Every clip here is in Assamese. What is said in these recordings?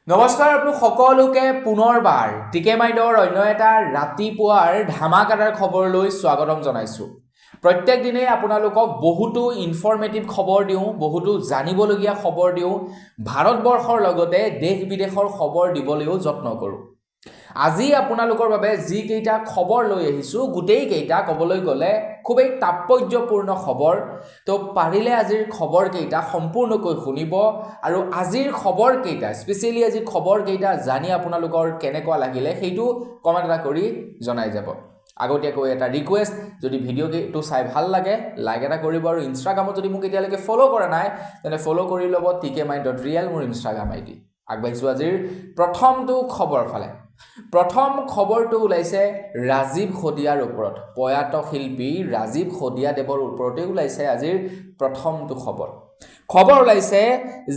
নমস্কাৰ আপোনালোক সকলোকে পুনৰবাৰ টিকে মাইণ্ডৰ অন্য এটা ৰাতিপুৱাৰ ধামাকাদাৰ খবৰলৈ স্বাগতম জনাইছোঁ। প্ৰত্যেক দিনে আপোনালোকক বহুতো ইনফৰমেটিভ খবৰ দিওঁ, বহুতো জানিবলগীয়া খবৰ দিওঁ, ভাৰতবৰ্ষৰ লগতে দেশ বিদেশৰ খবৰ দিবলৈও যত্ন কৰোঁ। আজি আপোনালোকৰ বাবে যি কেইটা খবৰ লৈ আহিছোঁ গোটেই কেইটা ক'বলৈ গ'লে খুবেই তাৎপৰ্যপূৰ্ণ খবৰ। তো পাৰিলে আজিৰ খবৰ কেইটা সম্পূৰ্ণকৈ শুনিব আৰু আজিৰ খবৰ কেইটা স্পেচিয়েলি আজি খবৰ কেইটা জানি আপোনালোকৰ কেনেকুৱা লাগিলে সেইটো কমেণ্ট এটা কৰি জনাই যাব। আগতীয়াকৈ এটা ৰিকুৱেষ্ট, যদি ভিডিঅ'টো চাই ভাল লাগে লাইক এটা কৰিব আৰু ইনষ্টাগ্ৰামত যদি মোক এতিয়ালৈকে ফ'ল' কৰা নাই তেনে ফ'ল' কৰি ল'ব tk.my.real মোৰ ইনষ্টাগ্ৰাম ID। আগবাঢ়িছোঁ আজিৰ প্ৰথমটো খবৰ ফালে। প্ৰথম খবৰটো ওলাইছে ৰাজীৱ খদিয়াৰ ওপৰত, প্ৰয়াত শিল্পী ৰাজীৱ খদিয়াদেৱৰ ওপৰতে ওলাইছে আজিৰ প্ৰথমটো খবৰ। খবৰ ওলাইছে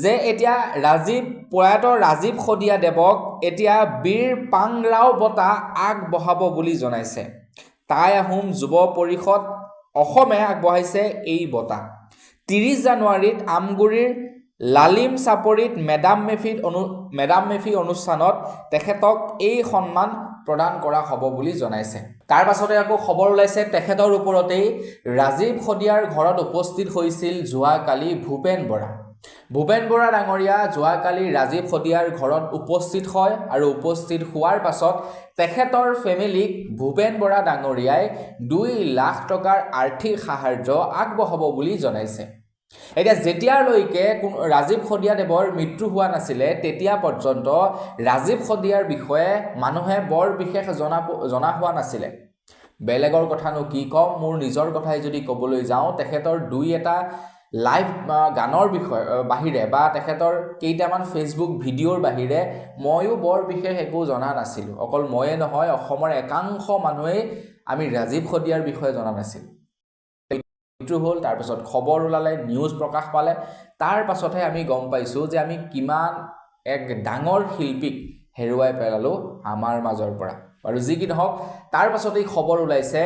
যে এতিয়া প্ৰয়াত ৰাজীৱ খদিয়াদেৱক এতিয়া বীৰ পাংৰাও বঁটা আগবঢ়াব বুলি জনাইছে। টাই আহোম যুৱ পৰিষদ অসমে আগবঢ়াইছে এই বঁটা। 30 জানুৱাৰীত আমগুৰিৰ লালিম চাপৰিত মেডাম মেফি অনুষ্ঠানত তেখেতক এই সন্মান প্ৰদান কৰা হ'ব বুলি জনাইছে। তাৰ পাছতে আকৌ খবৰ ওলাইছে তেখেতৰ ওপৰতেই ৰাজীৱ খদিয়াৰ ঘৰত উপস্থিত হৈছিল যোৱাকালি ভূপেন বৰা। ভূপেন বৰা ডাঙৰীয়া যোৱাকালি ৰাজীৱ খদিয়াৰ ঘৰত উপস্থিত হয় আৰু উপস্থিত হোৱাৰ পাছত তেখেতৰ ফেমিলিক ভূপেন বৰা ডাঙৰীয়াই 2 লাখ টকাৰ আৰ্থিক সাহাৰ্য আগবঢ়াব বুলি জনাইছে। এতিয়া যেতিয়ালৈকে ৰাজীৱ খদিয়াদেৱৰ মৃত্যু হোৱা নাছিলে তেতিয়া পৰ্যন্ত ৰাজীৱ খদিয়াৰ বিষয়ে মানুহে বৰ বিশেষ জনা হোৱা নাছিলে। বেলেগৰ কথানো কি ক'ম, মোৰ নিজৰ কথাই যদি ক'বলৈ যাওঁ, তেখেতৰ 2-এটা লাইভ গানৰ বিষয়ে বাহিৰে বা তেখেতৰ কেইটামান ফেচবুক ভিডিঅ'ৰ বাহিৰে ময়ো বৰ বিশেষ একো জনা নাছিলোঁ। অকল ময়ে নহয়, অসমৰ একাংশ মানুহেই আমি ৰাজীৱ খদিয়াৰ বিষয়ে জনা নাছিলোঁ। মৃত্যু হ'ল, তাৰপিছত খবৰ ওলালে, নিউজ প্ৰকাশ পালে, তাৰ পাছতহে আমি গম পাইছোঁ যে আমি কিমান এক ডাঙৰ শিল্পীক হেৰুৱাই পেলালোঁ আমাৰ মাজৰ পৰা। আৰু যি কি নহওক, তাৰ পাছতেই খবৰ ওলাইছে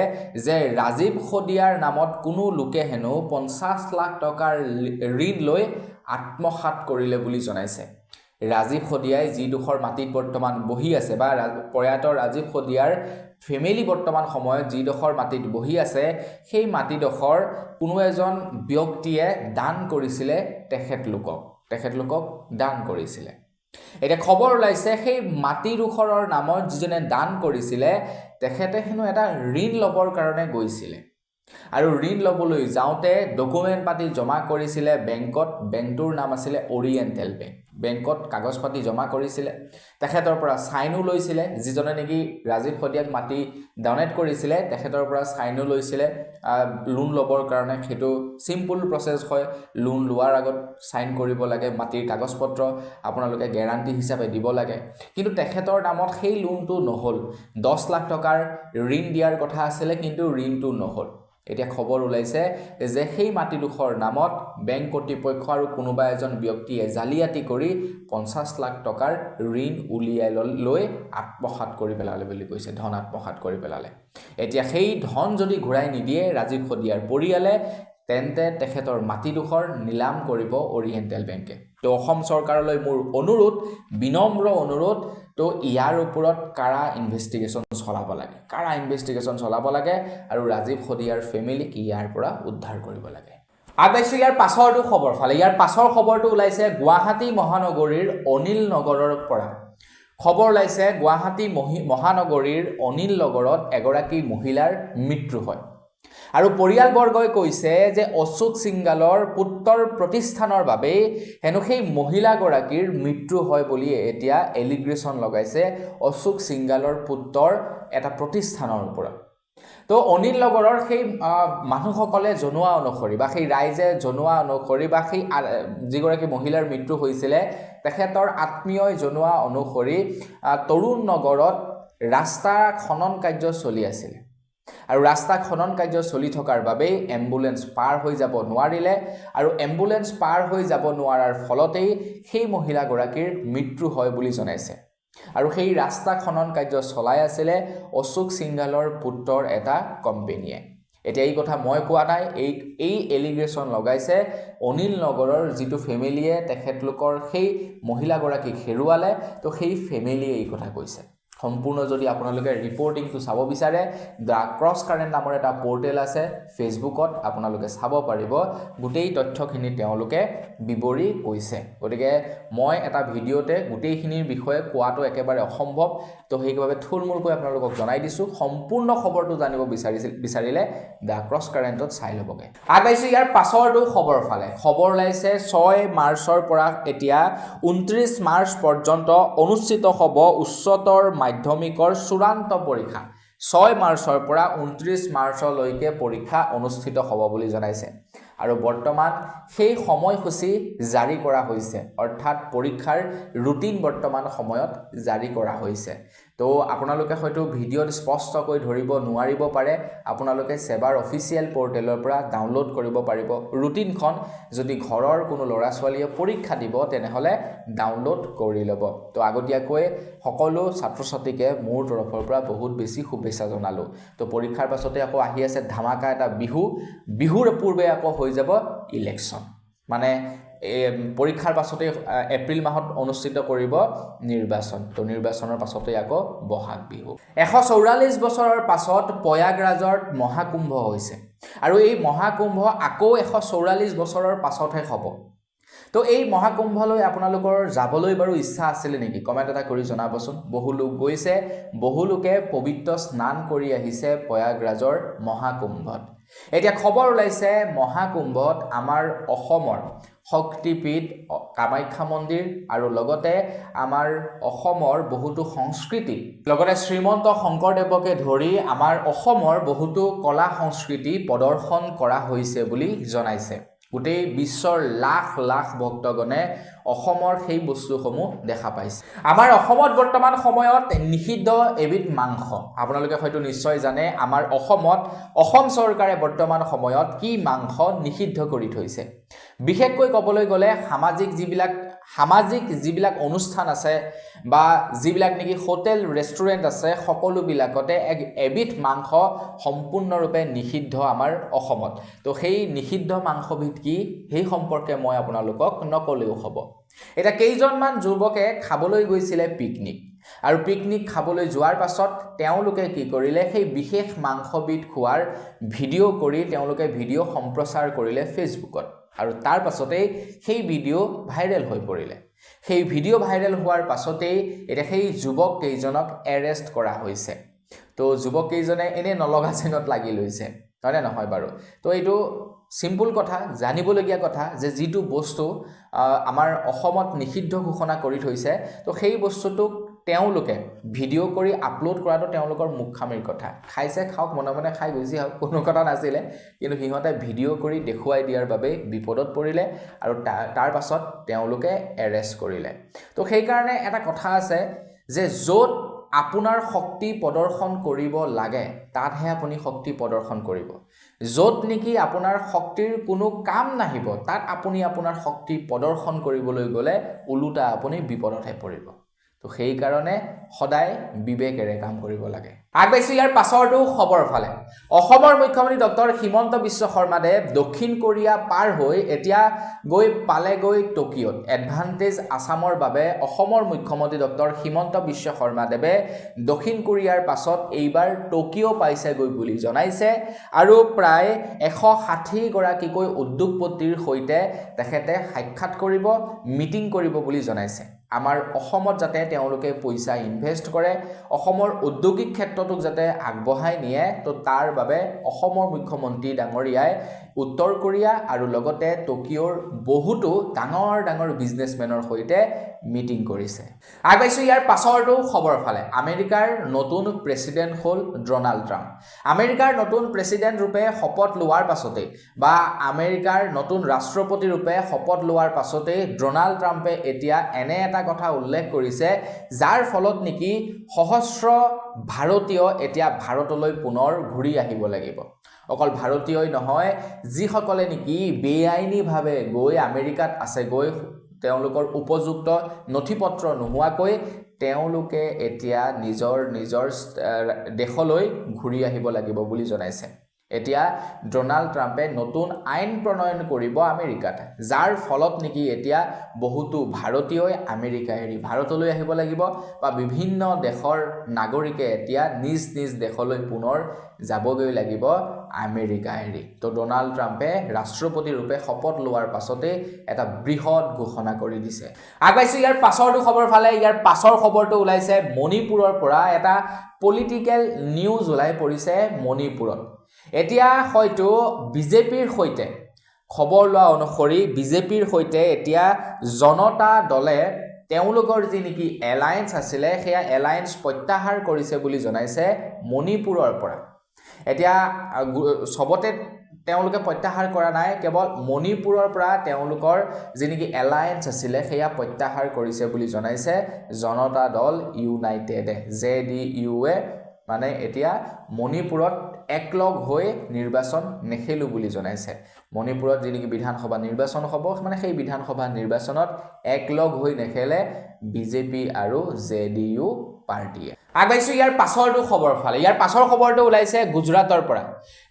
যে ৰাজীৱ খদিয়াৰ নামত কোনো লোকে হেনো 50 লাখ টকাৰ ঋণ লৈ আত্মসাৎ কৰিলে বুলি জনাইছে। ৰাজীৱ খদিয়াই যিডোখৰ মাটিত বৰ্তমান বহি আছে বা প্ৰয়াত ৰাজীৱ খদিয়াৰ ফেমিলি বৰ্তমান সময়ত যিডোখৰ মাটিত বহি আছে, সেই মাটিডোখৰ কোনো এজন ব্যক্তিয়ে দান কৰিছিলে তেখেতলোকক দান কৰিছিলে। এতিয়া খবৰ ওলাইছে সেই মাটিডোখৰৰ নামত যিজনে দান কৰিছিলে তেখেতে হেনো এটা ঋণ ল'বৰ কাৰণে গৈছিলে আৰু ঋণ ল'বলৈ যাওঁতে ডকুমেণ্ট পাতি জমা কৰিছিলে বেংকত। বেংকটোৰ নাম আছিলে অৰিয়েণ্টেল বেংক। বেংকত কাগজ পাতি জমা কৰিছিলে, তেখেতৰ পৰা চাইনো লৈছিলে। যিজনে নেকি ৰাজীৱ খদিয়াক মাটি ডনেট কৰিছিলে তেখেতৰ পৰা চাইনো লৈছিলে লোন ল'বৰ কাৰণে। সেইটো চিম্পুল প্ৰচেছ হয়। লোন লোৱাৰ আগত চাইন কৰিব লাগে, মাটিৰ কাগজ পত্ৰ আপোনালোকে গেৰাণ্টি হিচাপে দিব লাগে। কিন্তু তেখেতৰ নামত সেই লোনটো নহ'ল। 10 লাখ টকাৰ ঋণ দিয়াৰ কথা আছিলে, কিন্তু ঋণটো নহ'ল। এতিয়া খবৰ ওলাইছে যে সেই মাটিডোখৰ নামত বেংক কৰ্তৃপক্ষ আৰু কোনোবা এজন ব্যক্তিয়ে জালিয়াতি কৰি 50 লাখ টকাৰ ঋণ উলিয়াই লৈ আত্মসাৎ কৰি পেলালে বুলি কৈছে, ধন আত্মসাৎ কৰি পেলালে। এতিয়া সেই ধন যদি ঘূৰাই নিদিয়ে ৰাজীৱ খদিয়াৰ পৰিয়ালে, তেন্তে তেখেতৰ মাটিডোখৰ নিলাম কৰিব অৰিয়েণ্টেল বেংকে। তো অসম চৰকাৰলৈ মোৰ অনুৰোধ, বিনম্ৰ অনুৰোধ, তো ইয়াৰ ওপৰত কাৰা ইনভেষ্টিগেশ্যন চলাব লাগে আৰু ৰাজীৱ খদিয়াৰ ফেমিলিক ইয়াৰ পৰা উদ্ধাৰ কৰিব লাগে। আগবাঢ়িছোঁ ইয়াৰ পাছৰটো খবৰ ফালে। ইয়াৰ পাছৰ খবৰটো ওলাইছে গুৱাহাটী মহানগৰীৰ অনিল নগৰৰ পৰা। খবৰ ওলাইছে গুৱাহাটী মহানগৰীৰ অনিল নগৰত এগৰাকী মহিলাৰ মৃত্যু হয় আৰু পৰিয়ালবৰ্গই কৈছে যে অশোক সিংগালৰ পুত্ৰৰ প্ৰতিষ্ঠানৰ বাবেই হেনো সেই মহিলাগৰাকীৰ মৃত্যু হয় বুলি এতিয়া এলিগ্ৰেশ্যন লগাইছে অশোক সিংগালৰ পুত্ৰৰ এটা প্ৰতিষ্ঠানৰ ওপৰত। তো অনিল নগৰৰ সেই মানুহসকলে জনোৱা অনুসৰি বা সেই ৰাইজে জনোৱা অনুসৰি বা সেই যিগৰাকী মহিলাৰ মৃত্যু হৈছিলে তেখেতৰ আত্মীয়ই জনোৱা অনুসৰি তৰুণ নগৰত ৰাস্তা খনন কাৰ্য চলি আছিল আৰু ৰাস্তা খনন কাৰ্য চলি থকাৰ বাবেই এম্বুলেন্স পাৰ হৈ যাব নোৱাৰিলে আৰু এম্বুলেন্স পাৰ হৈ যাব নোৱাৰাৰ ফলতেই সেই মহিলাগৰাকীৰ মৃত্যু হয় বুলি জনাইছে। আৰু সেই ৰাস্তা খনন কাৰ্য চলাই আছিলে অশোক সিংগালৰ পুত্ৰৰ এটা কোম্পানীয়ে। এতিয়া এই কথা মই কোৱা নাই, এই এলিগেশ্যন লগাইছে অনিল নগৰৰ যিটো ফেমিলিয়ে তেখেতলোকৰ সেই মহিলাগৰাকীক হেৰুৱালে, তো সেই ফেমিলিয়ে এই কথা কৈছে। সম্পূৰ্ণ যদি আপোনালোকে ৰিপৰ্টিংটো চাব বিচাৰে, দ্য ক্ৰছ কাৰেণ্ট নামৰ এটা পৰ্টেল আছে ফেচবুকত, আপোনালোকে চাব পাৰিব গোটেই তথ্যখিনি তেওঁলোকে বিৱৰি কৈছে। গতিকে মই এটা ভিডিঅ'তে গোটেইখিনিৰ বিষয়ে কোৱাটো একেবাৰে অসম্ভৱ, তো সেইবাবে থুলমূলকৈ আপোনালোকক জনাই দিছোঁ। সম্পূৰ্ণ খবৰটো জানিব বিচাৰিলে দ্য ক্ৰছ কাৰেণ্টত চাই ল'বগৈ। আগবাঢ়িছোঁ ইয়াৰ পাছৰটো খবৰ ফালে। খবৰ ওলাইছে 6 মাৰ্চৰ পৰা এতিয়া 29 মাৰ্চ পৰ্যন্ত অনুষ্ঠিত হ'ব উচ্চতৰ মাধ্যমিকৰ চূড়ান্ত পৰীক্ষা। 6 মাৰ্চৰ পৰা 29 মাৰ্চলৈকে পৰীক্ষা অনুষ্ঠিত হ'ব বুলি জনাইছে। আৰু বৰ্তমান সেই সময়সূচী জাৰি কৰা হৈছে, অৰ্থাৎ পৰীক্ষাৰ ৰুটিন বৰ্তমান সময়ত জাৰি কৰা হৈছে। তো আপোনালোকে হয়তো ভিডিঅ'ত স্পষ্টকৈ ধৰিব নোৱাৰিব পাৰে, আপোনালোকে সেৱাৰ অফিচিয়েল পৰ্টেলৰ পৰা ডাউনলোড কৰিব পাৰিব ৰুটিনখন। যদি ঘৰৰ কোনো ল'ৰা ছোৱালীয়ে পৰীক্ষা দিব তেনেহ'লে ডাউনলোড কৰি ল'ব। তো আগতীয়াকৈ সকলো ছাত্ৰ ছাত্ৰীকে মোৰ তৰফৰ পৰা বহুত বেছি শুভেচ্ছা জনালোঁ। তো পৰীক্ষাৰ পাছতে আকৌ আহি আছে ধামাকা এটা বিহুৰ পূৰ্বে আকৌ হৈ যাব ইলেকশ্যন, মানে পৰীক্ষাৰ পাছতে এপ্ৰিল মাহত অনুষ্ঠিত কৰিব নিৰ্বাচন। তো নিৰ্বাচনৰ পাছতে আকৌ বহাগ বিহু। 144 বছৰৰ পাছত প্ৰয়াগৰাজত মহাকুম্ভ হৈছে, আৰু এই মহাকুম্ভ আকৌ 144 বছৰৰ পাছতহে হ'ব। তো এই মহাকুম্ভলৈ আপোনালোকৰ যাবলৈ বাৰু ইচ্ছা আছিলে নেকি? কমেণ্ট এটা কৰি জনাবচোন। বহু লোক গৈছে, বহু লোকে পবিত্ৰ স্নান কৰি আহিছে প্ৰয়াগৰাজৰ মহাকুম্ভত। এতিয়া খবৰ ওলাইছে মহাকুম্ভত আমাৰ অসমৰ শক্তিপীঠ কামাখ্যা মন্দিৰ আৰু লগতে আমাৰ অসমৰ বহুতো সংস্কৃতি, লগতে শ্ৰীমন্ত শংকৰদেৱকে ধৰি আমাৰ অসমৰ বহুতো কলা সংস্কৃতি প্ৰদৰ্শন কৰা হৈছে বুলি জনাইছে। গোটেই বিশ্বৰ লাখ লাখ ভক্তগণে অসমৰ সেই বস্তুসমূহ দেখা পাইছে। আমাৰ অসমত বৰ্তমান সময়ত নিষিদ্ধ এবিধ মাংস, আপোনালোকে হয়তো নিশ্চয় জানে, আমাৰ অসমত অসম চৰকাৰে বৰ্তমান সময়ত কি মাংস নিষিদ্ধ কৰি থৈছে। বিশেষকৈ ক'বলৈ গ'লে সামাজিক যিবিলাক অনুষ্ঠান আছে বা যিবিলাক নেকি হোটেল ৰেষ্টুৰেণ্ট আছে, সকলোবিলাকতে এবিধ মাংস সম্পূৰ্ণৰূপে নিষিদ্ধ আমাৰ অসমত। তো সেই নিষিদ্ধ মাংসবিধ কি, সেই সম্পৰ্কে মই আপোনালোকক নকলেও হ'ব। এতিয়া কেইজনমান যুৱকে খাবলৈ গৈছিলে পিকনিক, আৰু পিকনিক খাবলৈ যোৱাৰ পাছত তেওঁলোকে কি কৰিলে, সেই বিশেষ মাংসবিধ খোৱাৰ ভিডিঅ' কৰি তেওঁলোকে ভিডিঅ' সম্প্ৰচাৰ কৰিলে ফেচবুকত, আৰু তাৰ পাছতেই সেই ভিডিঅ' ভাইৰেল হৈ পৰিলে। সেই ভিডিঅ' ভাইৰেল হোৱাৰ পাছতেই এতিয়া সেই যুৱক কেইজনক এৰেষ্ট কৰা হৈছে। তো যুৱক কেইজনে এনে নলগা যেনত লাগি লৈছে, হয়নে নহয় বাৰু? তো এইটো সিম্পল কথা, জানিবলগীয়া কথা যে যিটো বস্তু আমাৰ অসমত নিষিদ্ধ ঘোষণা কৰি থৈছে, তো সেই বস্তুটোক তেওঁলোকে ভিডিঅ' কৰি আপলোড কৰাটো তেওঁলোকৰ মুখামিৰ কথা। খাইছে খাওক, মনে মনে খাই গুচি আহক, কোনো কথা নাছিলে, কিন্তু সিহঁতে ভিডিঅ' কৰি দেখুৱাই দিয়াৰ বাবে বিপদত পৰিলে আৰু তাৰ পাছত তেওঁলোকে এৰেষ্ট কৰিলে। তো সেইকাৰণে এটা কথা আছে যে য'ত আপোনাৰ শক্তি প্ৰদৰ্শন কৰিব লাগে তাতহে আপুনি শক্তি প্ৰদৰ্শন কৰিব। য'ত নেকি আপোনাৰ শক্তিৰ কোনো কাম নাহিব তাত আপুনি আপোনাৰ শক্তি প্ৰদৰ্শন কৰিবলৈ গ'লে ওলোটা আপুনি বিপদতহে পৰিব। তো সেইকাৰণে সদায় বিবেকেৰে কাম কৰিব লাগে। আগবাঢ়িছোঁ ইয়াৰ পাছৰটো খবৰ ফালে। অসমৰ মুখ্যমন্ত্ৰী ডক্টৰ হিমন্ত বিশ্ব শৰ্মাদেৱ দক্ষিণ কোৰিয়া পাৰ হৈ এতিয়া পালেগৈ টকিঅ'ত। এডভান্টেজ আছামৰ বাবে অসমৰ মুখ্যমন্ত্ৰী ডক্টৰ হিমন্ত বিশ্ব শৰ্মাদেৱে দক্ষিণ কোৰিয়াৰ পাছত এইবাৰ টকিঅ' পাইছেগৈ বুলি জনাইছে, আৰু প্ৰায় 160 গৰাকীকৈ উদ্যোগপতিৰ সৈতে তেখেতে সাক্ষাৎ কৰিব, মিটিং কৰিব বুলি জনাইছে। আমাৰ অসমত যাতে তেওঁলোকে পইচা ইনভেষ্ট কৰে, অসমৰ ঔদ্যোগিক ক্ষেত্ৰটোক যাতে আগবঢ়াই নিয়ে, তো তাৰ বাবে অসমৰ মুখ্যমন্ত্ৰী ডাঙৰীয়াই উত্তৰ কোৰিয়া আৰু লগতে টকিঅ'ৰ বহুতো ডাঙৰ ডাঙৰ বিজনেছমেনৰ সৈতে মিটিং কৰিছে। আগবাঢ়িছোঁ ইয়াৰ পাছৰটো খবৰ ফালে। আমেৰিকাৰ নতুন প্ৰেছিডেণ্ট হ'ল ডনাল্ড ট্ৰাম্প। আমেৰিকাৰ নতুন প্ৰেছিডেণ্ট ৰূপে শপত লোৱাৰ পাছতেই বা আমেৰিকাৰ নতুন ৰাষ্ট্ৰপতি ৰূপে শপত লোৱাৰ পাছতেই ডনাল্ড ট্ৰাম্পে এতিয়া এনে এটা কথা উল্লেখ কৰিছে যাৰ ফলত নেকি সহস্ৰ ভাৰতীয় এতিয়া ভাৰতলৈ পুনৰ ঘূৰি আহিব লাগিব। অকল ভাৰতীয়ই নহয়, যিসকলে নেকি বেআইনীভাৱে গৈ আমেৰিকাত আছেগৈ, তেওঁলোকৰ উপযুক্ত নথি পত্ৰ নোহোৱাকৈ তেওঁলোকে এতিয়া নিজৰ দেশলৈ ঘূৰি আহিব লাগিব বুলি জনাইছে। এতিয়া ডোনাল্ড ট্ৰাম্পে নতুন আইন প্ৰণয়ন কৰিব আমেৰিকাত, যাৰ ফলত নেকি এতিয়া বহুতো ভাৰতীয়ই আমেৰিকা এৰি ভাৰতলৈ আহিব লাগিব বা বিভিন্ন দেশৰ নাগৰিকে এতিয়া নিজ নিজ দেশলৈ পুনৰ যাবগৈ লাগিব আমেৰিকা এৰি। তো ডোনাল্ড ট্ৰাম্পে ৰাষ্ট্ৰপতি ৰূপে শপত লোৱাৰ পাছতে এটা বৃহৎ ঘোষণা কৰি দিছে। আগবাইছোঁ ইয়াৰ পাছৰটো খবৰ ফালে। ইয়াৰ পাছৰ খবৰটো ওলাইছে মণিপুৰৰ পৰা। এটা পলিটিকেল নিউজ ওলাই পৰিছে মণিপুৰত। এতিয়া হয়তো বিজেপিৰ সৈতে খবৰ লোৱা অনুসৰি বিজেপিৰ সৈতে এতিয়া জনতা দলে তেওঁলোকৰ যি নেকি এলায়েন্স আছিলে সেয়া এলায়েন্স প্ৰত্যাহাৰ কৰিছে বুলি জনাইছে মণিপুৰৰ পৰা। এতিয়া সবতে তেওঁলোকে প্ৰত্যাহাৰ কৰা নাই, কেৱল মণিপুৰৰ পৰা তেওঁলোকৰ যি নেকি এলায়েন্স আছিলে সেয়া প্ৰত্যাহাৰ কৰিছে বুলি জনাইছে জনতা দল ইউনাইটেডে। JDU-এ মানে এতিয়া মণিপুৰত একলগ হৈ নিৰ্বাচন নেখেলো বুলি জনাইছে। মণিপুৰত যি নেকি বিধানসভা নিৰ্বাচন হ'ব মানে সেই বিধানসভা নিৰ্বাচনত একলগ হৈ নেখেলে বিজেপি আৰু JDU পাৰ্টিয়ে। আগবাইছোঁ ইয়াৰ পাছৰটো খবৰ ফালে। ইয়াৰ পাছৰ খবৰটো ওলাইছে গুজৰাটৰ পৰা।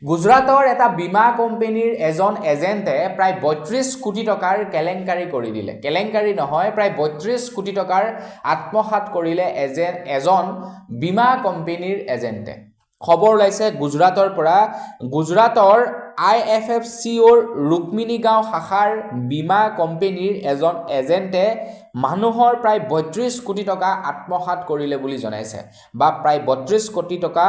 গুজৰাটৰ এটা বীমা কোম্পানীৰ এজন এজেণ্টে প্ৰায় 32 কোটি টকাৰ কেলেংকাৰী কৰি দিলে। কেলেংকাৰী নহয়, প্ৰায় 32 কোটি টকাৰ আত্মসাৎ কৰিলে এজন বীমা কোম্পানীৰ এজেণ্টে। খবৰ ওলাইছে গুজৰাটৰ পৰা। গুজৰাটৰ IFFCOৰ ৰুক্মিণী গাঁও শাখাৰ বীমা কোম্পানীৰ এজন এজেণ্টে মানুহৰ প্ৰায় 32 কোটি টকা আত্মসাৎ কৰিলে বুলি জনাইছে বা প্ৰায় 32 কোটি টকা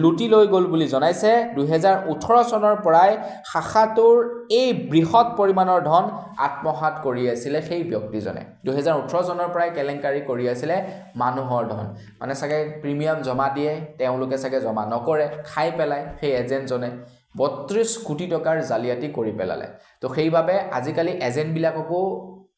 লুটি লৈ গ'ল বুলি জনাইছে। 2018 চনৰ পৰাই শাখাটোৰ এই বৃহৎ পৰিমাণৰ ধন আত্মসাৎ কৰি আছিলে সেই ব্যক্তিজনে। 2018 চনৰ পৰাই কেলেংকাৰী কৰি আছিলে মানুহৰ ধন, মানে চাগে প্ৰিমিয়াম জমা দিয়ে, তেওঁলোকে চাগে জমা নকৰে, খাই পেলায় সেই এজেণ্টজনে। 32 কোটি টকাৰ জালিয়াতি কৰি পেলালে। তো সেইবাবে আজিকালি এজেণ্টবিলাককো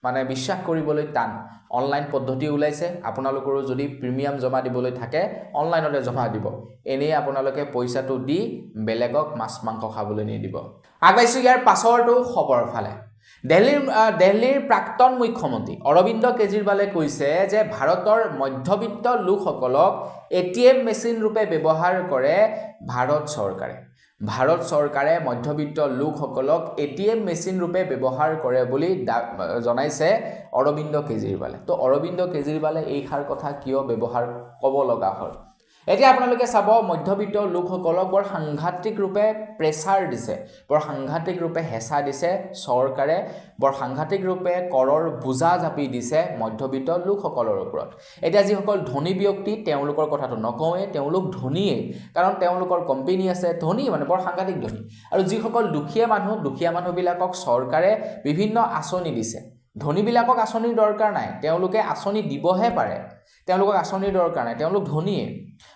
মানে বিশ্বাস কৰিবলৈ টান। অনলাইন পদ্ধতি ওলাইছে, আপোনালোকৰো যদি প্ৰিমিয়াম জমা দিবলৈ থাকে অনলাইনতে জমা দিব, এনেই আপোনালোকে পইচাটো দি বেলেগক মাছ মাংস খাবলৈ নিদিব। আগবাইছোঁ ইয়াৰ পাছৰটো খবৰ ফালে। দিল্লীৰ প্ৰাক্তন মুখ্যমন্ত্ৰী অৰবিন্দ কেজৰিৱালে কৈছে যে ভাৰতৰ মধ্যবিত্ত লোকসকলক ATM মেচিন ৰূপে ব্যৱহাৰ কৰে ভাৰত চৰকাৰে। ভাৰত চৰকাৰে মধ্যবিত্ত লোকসকলক ATM মেচিন ৰূপে ব্যৱহাৰ কৰে বুলি জনাইছে অৰবিন্দ কেজৰিৱালে। তো অৰবিন্দ কেজৰিৱালে এইষাৰ কথা কিয় ব্যৱহাৰ ক'ব লগা হ'ল? এতিয়া আপোনালোকে চাব, মধ্যবিত্ত লোকসকলক বৰ সাংঘাতিক ৰূপে প্ৰেছাৰ দিছে, বৰ সাংঘাতিক ৰূপে হেঁচা দিছে চৰকাৰে, বৰ সাংঘাতিক ৰূপে কৰৰ বোজা জাপি দিছে মধ্যবিত্ত লোকসকলৰ ওপৰত। এতিয়া যিসকল ধনী ব্যক্তি তেওঁলোকৰ কথাটো নকওঁৱেই, তেওঁলোক ধনীয়ে, কাৰণ তেওঁলোকৰ কোম্পানী আছে, ধনী মানে বৰ সাংঘাতিক ধনী। আৰু যিসকল দুখীয়া মানুহবিলাকক চৰকাৰে বিভিন্ন আঁচনি দিছে। ধনীবিলাকক আঁচনিৰ দৰকাৰ নাই, তেওঁলোকে আঁচনি দিবহে পাৰে, তেওঁলোকক আঁচনিৰ দৰকাৰ নাই, তেওঁলোক ধনীয়ে।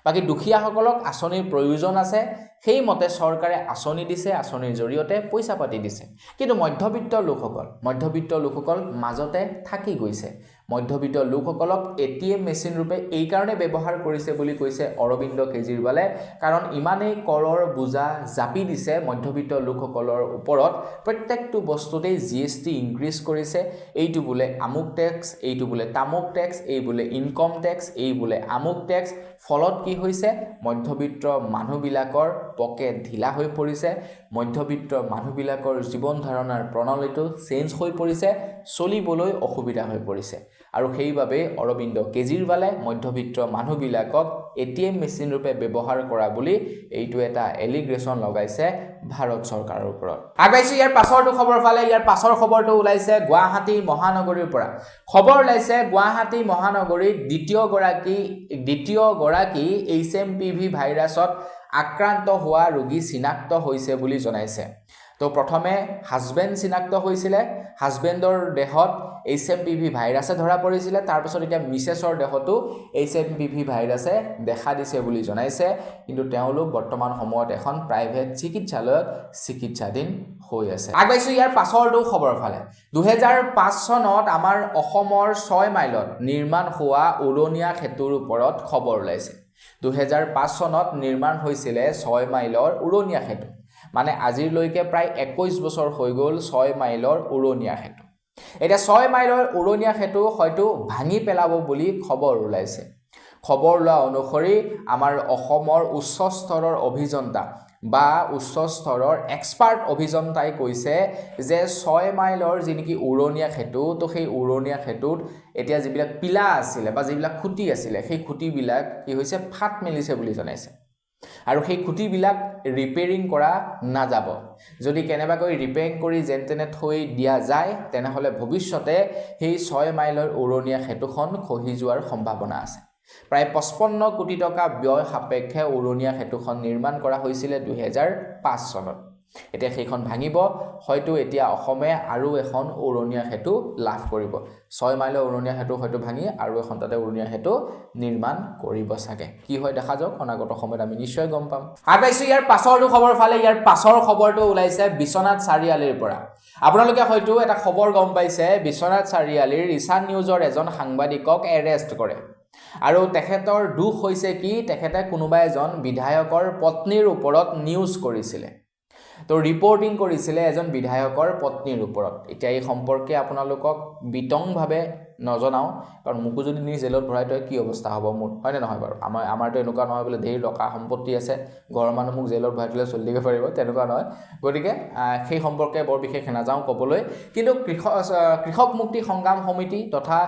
বাকী দুখীয়াসকলক আঁচনিৰ প্ৰয়োজন আছে, সেইমতে চৰকাৰে আঁচনি দিছে, আঁচনিৰ জৰিয়তে পইচা পাতি দিছে। কিন্তু মধ্যবিত্ত লোকসকল মাজতে থাকি গৈছে। মধ্যবিত্ত লোকসকলক ATM মেচিন ৰূপে এইকাৰণে ব্যৱহাৰ কৰিছে বুলি কৈছে অৰবিন্দ কেজৰিৱালে, কাৰণ ইমানেই কৰৰ বোজা জাপি দিছে মধ্যবিত্ত লোকসকলৰ ওপৰত। প্ৰত্যেকটো বস্তুতেই GST ইনক্ৰিজ কৰিছে। এইটো বোলে আমুক টেক্স, এইটো বোলে তামুক টেক্স, এই বোলে ইনকম টেক্স, এই বোলে আমুক টেক্স। ফলত কি হৈছে? মধ্যবিত্ত মানুহবিলাকৰ পকেট ঢিলা হৈ পৰিছে, মধ্যবিত্ত মানুহবিলাকৰ জীৱন ধাৰণাৰ প্ৰণালীটো চেঞ্জ হৈ পৰিছে, চলিবলৈ অসুবিধা হৈ পৰিছে। আৰু সেইবাবে অৰবিন্দ কেজৰিৱালে মধ্যবিত্ত মানুহবিলাকক ATM মেচিন ৰূপে ব্যৱহাৰ কৰা বুলি এইটো এটা এলিগ্ৰেশ্যন লগাইছে ভাৰত চৰকাৰৰ ওপৰত। আগবাইছোঁ ইয়াৰ পাছৰটো খবৰ ফালে। ইয়াৰ পাছৰ খবৰটো ওলাইছে গুৱাহাটী মহানগৰীৰ পৰা। খবৰ ওলাইছে গুৱাহাটী মহানগৰীত দ্বিতীয়গৰাকী HMPV ভাইৰাছত আক্ৰান্ত হোৱা ৰোগী চিনাক্ত হৈছে বুলি জনাইছে। তো প্ৰথমে হাজবেণ্ড চিনাক্ত হৈছিলে, হাজবেণ্ডৰ দেহত HMPV ভাইৰাছে ধৰা পৰিছিলে, তাৰপিছত এতিয়া মিছেছৰ দেহতো HMPV ভাইৰাছে দেখা দিছে বুলি জনাইছে। কিন্তু তেওঁলোক বৰ্তমান সময়ত এখন প্ৰাইভেট চিকিৎসালয়ত চিকিৎসাধীন হৈ আছে। আগবাইছোঁ ইয়াৰ পাছৰটো খবৰ ফালে। 2005 চনত আমাৰ অসমৰ 6 মাইলত নিৰ্মাণ হোৱা উৰণীয়া সেতুৰ ওপৰত খবৰ ওলাইছে। 2005 চনত নিৰ্মাণ হৈছিলে 6 মাইলৰ উৰণীয়া সেতু, মানে আজিলৈকে প্ৰায় 21 বছৰ হৈ গ'ল 6 মাইলৰ উৰণীয়া সেতু। এতিয়া 6 মাইলৰ উৰণীয়া সেতু হয়তো ভাঙি পেলাব বুলি খবৰ ওলাইছে। খবৰ লোৱা অনুসৰি আমাৰ অসমৰ উচ্চ স্তৰৰ অভিযন্তা বা উচ্চ স্তৰৰ এক্সপাৰ্ট অভিযন্তাই কৈছে যে 6 মাইলৰ যি নেকি উৰণীয়া সেতু তো সেই উৰণীয়া সেতুত এতিয়া যিবিলাক পিলা আছিলে বা যিবিলাক খুঁটি আছিলে সেই খুঁটিবিলাক কি হৈছে ফাট মেলিছে বুলি জনাইছে আৰু সেই খুঁটিবিলাক ৰিপেয়াৰিং কৰা নাযাব যদি কেনেবাকৈ ৰিপেয়াৰিং কৰি যেনতেনে থৈ দিয়া যায় তেনেহলে ভৱিষ্যতে সেই 6 মাইলৰ উৰণীয়া সেতুখন খহি যোৱাৰ সম্ভাৱনা আছে প্ৰায় 55 কোটি টকা ব্যয় সাপেক্ষে উৰণীয়া সেতুখন নিৰ্মাণ কৰা হৈছিল 2005 চনত এতিয়া সেইখন ভাঙিব হয়তো এতিয়া অসমে আৰু এখন উৰণীয়া সেতু লাভ কৰিব 6 মাইলৰ উৰণীয়া সেতু হয়তো ভাঙি আৰু এখন তাতে উৰণীয়া সেতু নিৰ্মাণ কৰিব সাকে কি হয় দেখা যাওক অনাগত সময়ত আমি নিশ্চয় গম পাম আগাইছো ইয়াৰ পাছৰটো খবৰ ফালে ইয়াৰ পাছৰ খবৰটো ওলাইছে বিশ্বনাথ চাৰিআলিৰ পৰা আপোনালোকে হয়তো এটা খবৰ গম পাইছে বিশ্বনাথ চাৰিআলিৰ ইছান নিউজৰ এজন সাংবাদিকক এৰেষ্ট কৰে আৰু তেখেতৰ দুখ হৈছে কি তেখেতে কোনোবা এজন বিধায়কৰ পত্নীৰ ওপৰত নিউজ কৰিছিলে তো ৰিপৰ্টিং কৰিছিলে এজন বিধায়কৰ পত্নীৰ ওপৰত এতিয়া এই সম্পৰ্কে আপোনালোকক বিতংভাৱে নজনাও কাৰণ মুকু যদি নি জেলত ভৰাই তই কি অৱস্থা হ'ব মোৰ হয় নে নহয় বাৰু আমাৰটো এনেকুৱা নহয় বোলে ধেৰ টকা সম্পত্তি আছে ঘৰৰ মানুহ মোক জেলত ভৰাই দিলে চলি দিব পাৰিব তেনেকুৱা নহয় গতিকে সেই সম্পৰ্কে বৰ বিশেষ নাযাওঁ ক'বলৈ কিন্তু কৃষক মুক্তি সংগ্ৰাম সমিতি তথা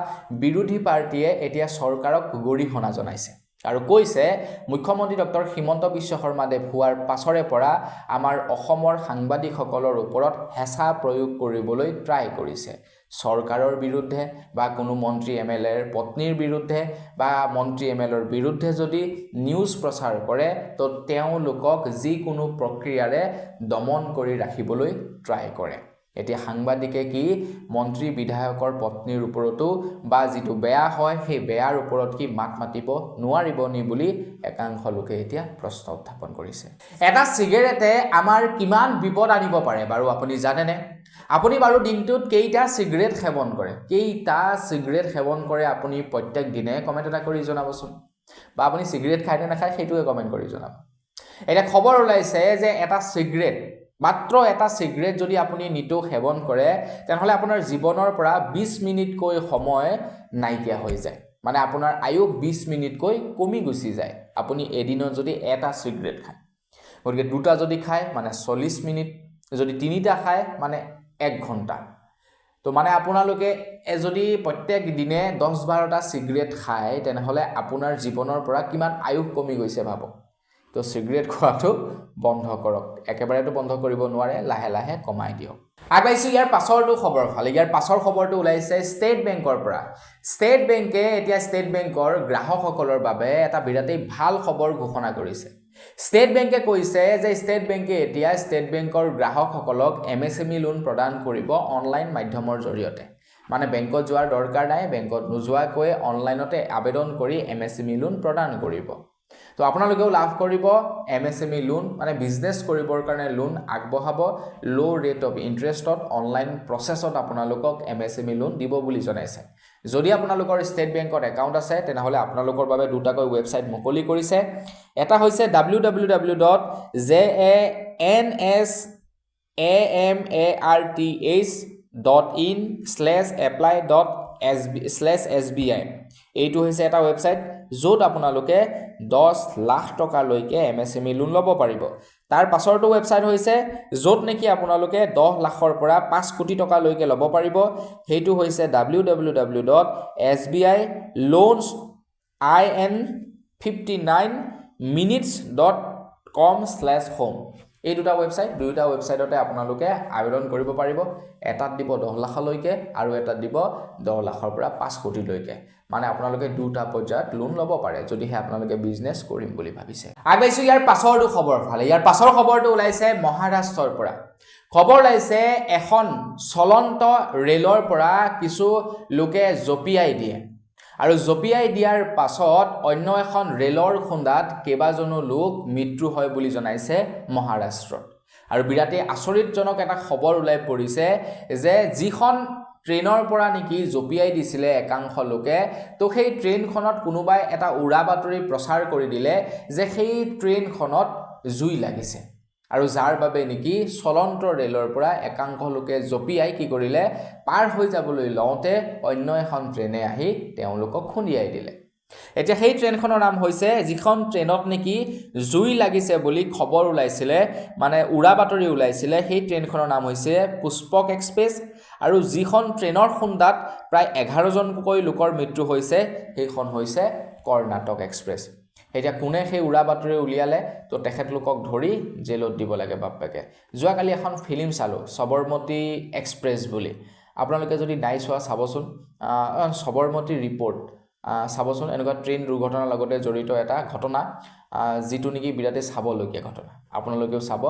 বিৰোধী পাৰ্টিয়ে এতিয়া চৰকাৰক গৰিহণা জনাইছে আৰু কৈছে মুখ্যমন্ত্ৰী ডক্টৰ হিমন্ত বিশ্ব শৰ্মা দেৱ হোৱাৰ পাছৰে পৰা আমাৰ অসমৰ সাংবাদিকসকলৰ ওপৰত হেঁচা প্ৰয়োগ কৰিবলৈ ট্ৰাই কৰিছে চৰকাৰৰ বিৰুদ্ধে বা কোনো মন্ত্ৰী এমএলএৰ পত্নীৰ বিৰুদ্ধে বা মন্ত্ৰী এমএলএৰ বিৰুদ্ধে যদি নিউজ প্ৰচাৰ কৰে তো তেওঁলোকক যিকোনো প্ৰক্ৰিয়াৰে দমন কৰি ৰাখিবলৈ ট্ৰাই কৰে এতিয়া সাংবাদিকে কি মন্ত্ৰী বিধায়কৰ পত্নীৰ ওপৰতো বা যিটো বেয়া হয় সেই বেয়াৰ ওপৰত কি মাত মাতিব নোৱাৰিব নি বুলি একাংশ লোকে এতিয়া প্ৰশ্ন উত্থাপন কৰিছে এটা সিগাৰেটে আমাৰ কিমান বিপদ আনিব পাৰে বাৰু আপুনি জানেনে আপুনি বাৰু দিনটোত কেইটা সিগাৰেট সেৱন কৰে আপুনি প্ৰত্যেক দিনে কমেন্ট এটা কৰি জনাবচোন বা আপুনি সিগাৰেট খায় নে নাখায় সেইটোৱে কমেন্ট কৰি জনাব এটা খবৰ ওলাইছে যে এটা সিগাৰেট মাত্ৰ এটা সিগাৰেট যদি আপুনি নিতৌ সেৱন কৰে তেনেহলে আপোনাৰ জীৱনৰ পৰা 20 মিনিটকৈ সময় নাইকিয়া হৈ যায় মানে আপোনাৰ আয়ুস 20 মিনিটকৈ কমি গুচি যায় আপুনি এদিনত যদি এটা সিগাৰেট খায় গতিকে দুটা যদি খায় মানে 40 মিনিট যদি তিনিটা খায় মানে 1 ঘণ্টা তো মানে আপোনালোকে যদি প্ৰত্যেক দিনে 10-12টা সিগাৰেট খায় তেনেহলে আপোনাৰ জীৱনৰ পৰা কিমান আয়ুস কমি গৈছে ভাবক তো সিগাৰেট খোৱাটো বন্ধ কৰক একেবাৰেতো বন্ধ কৰিব নোৱাৰে লাহে লাহে কমাই দিয়ক আগাইছো ইয়াৰ পাছৰটো খবৰ ফালে ইয়াৰ পাছৰ খবৰটো ওলাইছে ষ্টেট বেংকৰ পৰা ষ্টেট বেংকে এতিয়া ষ্টেট বেংকৰ গ্ৰাহকসকলৰ বাবে এটা বিৰাটেই ভাল খবৰ ঘোষণা কৰিছে ষ্টেট বেংকে কৈছে যে ষ্টেট বেংকে এতিয়া ষ্টেট বেংকৰ গ্ৰাহকসকলক এমএসএমই লোন প্ৰদান কৰিব অনলাইন মাধ্যমৰ জৰিয়তে মানে বেংকত যোৱাৰ দৰকাৰ নাই বেংকত নোযোৱাকৈ অনলাইনতে আবেদন কৰি এমএসএমই লোন প্ৰদান কৰিব তো আপোনালোকেও লাভ কৰিব এমএসএমই লোন মানে বিজনেছ কৰিবৰ কাৰণে লোন আগবঢ়াব লো ৰেট অফ ইন্টাৰেষ্টত অনলাইন প্ৰসেছত আপোনালোকক এমএসএমই লোন দিব বুলি জনাইছে যদি আপোনালোকৰ ষ্টেট বেংকত একাউণ্ট আছে তেনেহলে আপোনালোকৰ বাবে দুটাকৈ ৱেবছাইট মুকলি কৰিছে এটা হৈছে www.janmarth.in/apply.sbi এইটো হৈছে এটা ৱেবছাইট য'ত আপোনালোকে 10 লাখ টকা লৈকে এমএসএমই লোন ল'ব পাৰিব তাৰ পাছৰটো ৱেবছাইট হৈছে য'ত নেকি আপোনালোকে 10 লাখৰ পৰা 5 কোটি টকা লৈকে ল'ব পাৰিব সেইটো হৈছে www.sbi.loans.in59minutes.com/home এই দুটা ৱেবছাইটতে আপোনালোকে আবেদন কৰিব পাৰিব এটাত দিব 10 লাখলৈকে আৰু এটাত দিব 10 লাখৰ পৰা 5 কোটি লৈকে মানে আপোনালোকে দুটা পৰ্যায়ত লোন ল'ব পাৰে যদিহে আপোনালোকে বিজনেছ কৰিম বুলি ভাবিছে আগাইছো ইয়াৰ পাছৰটো খবৰ ফালে ইয়াৰ পাছৰ খবৰটো ওলাইছে মহাৰাষ্ট্ৰৰ পৰা খবৰ ওলাইছে এখন চলন্ত ৰেলৰ পৰা কিছু লোকে জপিয়াই দিয়ে আৰু জপিয়াই দিয়াৰ পাছত অন্য এখন ৰেলৰ খুন্দাত কেইবাজনো লোক মৃত্যু হয় বুলি জনাইছে মহাৰাষ্ট্ৰত আৰু বিৰাটেই আচৰিতজনক এটা খবৰ ওলাই পৰিছে যে যিখন ট্ৰেইনৰ পৰা নেকি জপিয়াই দিছিলে একাংশ লোকে তো সেই ট্ৰেইনখনত কোনোবাই এটা উৰা বাতৰি প্ৰচাৰ কৰি দিলে যে সেই ট্ৰেইনখনত জুই লাগিছে আৰু যাৰ বাবে নেকি চলন্ত ৰেলৰ পৰা একাংশ লোকে জপিয়াই কি কৰিলে পাৰ হৈ যাবলৈ লওঁতে অন্য এখন ট্ৰেইনে আহি তেওঁলোকক খুন্দিয়াই দিলে এতিয়া সেই ট্ৰেইনখনৰ নাম হৈছে যিখন ট্ৰেইনত নেকি জুই লাগিছে বুলি খবৰ ওলাইছিলে মানে উৰা বাতৰি ওলাইছিলে সেই ট্ৰেইনখনৰ নাম হৈছে পুষ্পক এক্সপ্ৰেছ আৰু যিখন ট্ৰেইনৰ খুন্দাত প্ৰায় 11জনকৈ লোকৰ মৃত্যু হৈছে সেইখন হৈছে কৰ্ণাটক এক্সপ্ৰেছ এতিয়া কোনে সেই উৰা বাতৰি উলিয়ালে তো তেখেতলোকক ধৰি জেলত দিব লাগে বাপেকে যোৱাকালি এখন ফিল্ম চালো সবৰমতী এক্সপ্ৰেছ বুলি আপোনালোকে যদি নাই চোৱা চাবচোন সবৰমতী ৰিপৰ্ট চাবচোন এনেকুৱা ট্ৰেইন দুৰ্ঘটনাৰ লগতে জড়িত এটা ঘটনা যিটো নেকি বিৰাটেই চাবলগীয়া ঘটনা আপোনালোকেও চাব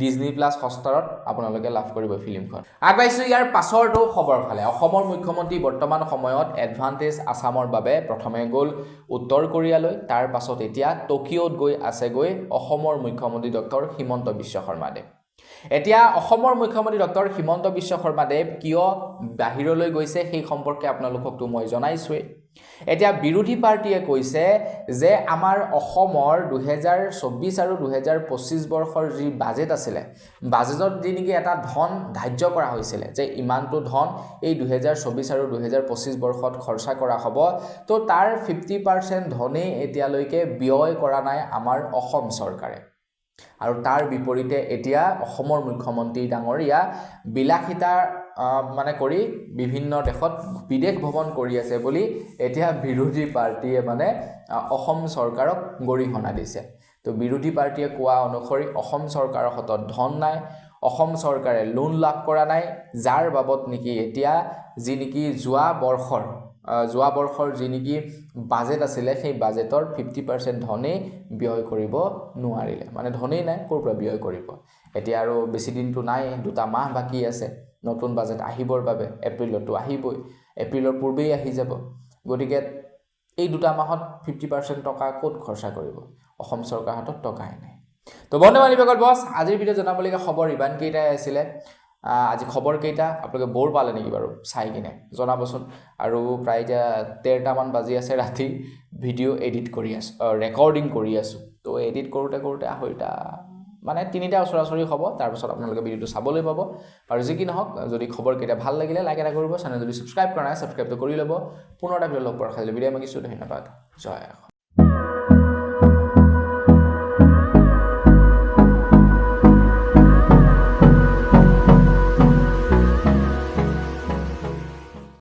ডিজনি প্লাছ হটষ্টাৰত আপোনালোকে লাভ কৰিব ফিল্মখন আগবাইছোঁ ইয়াৰ পাছৰটো খবৰ ফালে অসমৰ মুখ্যমন্ত্ৰী বৰ্তমান সময়ত এডভান্টেজ আছামৰ বাবে প্ৰথমে গ'ল উত্তৰ কোৰিয়ালৈ তাৰ পাছত এতিয়া টকিঅ'ত গৈ আছেগৈ অসমৰ মুখ্যমন্ত্ৰী ডক্টৰ হিমন্ত বিশ্ব শৰ্মাদেৱ এতিয়া অসমৰ মুখ্যমন্ত্ৰী ডক্টৰ হিমন্ত বিশ্ব শৰ্মাদেৱ কিয় বাহিৰলৈ গৈছে সেই সম্পৰ্কে আপোনালোককতো মই জনাইছোৱেই এতিয়া বিৰোধী পাৰ্টিয়ে কৈছে যে আমাৰ অসমৰ 2024 আৰু 2025 বৰ্ষৰ যি বাজেট আছিলে বাজেটত যি নেকি এটা ধন ধাৰ্য কৰা হৈছিলে যে ইমানটো ধন এই 2024 আৰু 2025 বৰ্ষত খৰচা কৰা হ'ব তো তাৰ 50% ধনেই এতিয়ালৈকে ব্যয় কৰা নাই আমাৰ অসম চৰকাৰে আৰু তাৰ বিপৰীতে এতিয়া অসমৰ মুখ্যমন্ত্ৰী ডাঙৰীয়া বিলাসিতা মানে কৰি বিভিন্ন দেশত বিদেশ ভ্ৰমণ কৰি আছে বুলি এতিয়া বিৰোধী পাৰ্টিয়ে মানে অসম চৰকাৰক গৰিহণা দিছে তো বিৰোধী পাৰ্টিয়ে কোৱা অনুসৰি অসম চৰকাৰৰ হাতত ধন নাই অসম চৰকাৰে লোন লাভ কৰা নাই যাৰ বাবদ নেকি এতিয়া যি নেকি যোৱা বৰ্ষৰ যি নেকি বাজেট আছিলে সেই বাজেটৰ 50% ধনেই ব্যয় কৰিব নোৱাৰিলে মানে ধনেই নাই ক'ৰ পৰা ব্যয় কৰিব এতিয়া আৰু বেছি দিনটো নাই 2 মাহ বাকী আছে নতুন বাজেট আহিবৰ বাবে এপ্ৰিলতো আহিবই এপ্ৰিলৰ পূৰ্বেই আহি যাব গতিকে এই 2 মাহত 50% টকা ক'ত খৰচা কৰিব অসম চৰকাৰৰ হাতত টকাই নাই তো বন্ধুবান্ধৱ নিবেগল বছ আজিৰ ভিডিঅ' জনাবলগীয়া খবৰ ইমান কেইটাই আছিলে আজি খবৰ কেইটা আপোনালোকে বৰ পালে নেকি বাৰু চাই কিনে জনাবচোন আৰু প্ৰায় এতিয়া 13টা মান বাজি আছে ৰাতি ভিডিঅ' এডিট কৰি আছো ৰেকৰ্ডিং কৰি আছো তো এডিট কৰোঁতে আঢ়ৈটা মানে 3টা ওচৰা-ওচৰি হ'ব তাৰ পিছত আপোনালোকে ভিডিঅ'টো চাবলৈ পাব আৰু যি কি নহওক যদি খবৰ কেইটা ভাল লাগিলে লাইক এটা কৰিব চেনেল যদি সাবস্ক্ৰাইব কৰা নাই সাবস্ক্ৰাইবটো কৰি ল'ব পুনৰ এটা ভিডিঅ' লগ পোৱাৰ খালি বিদায় মাগিছোঁ ধন্যবাদ জয়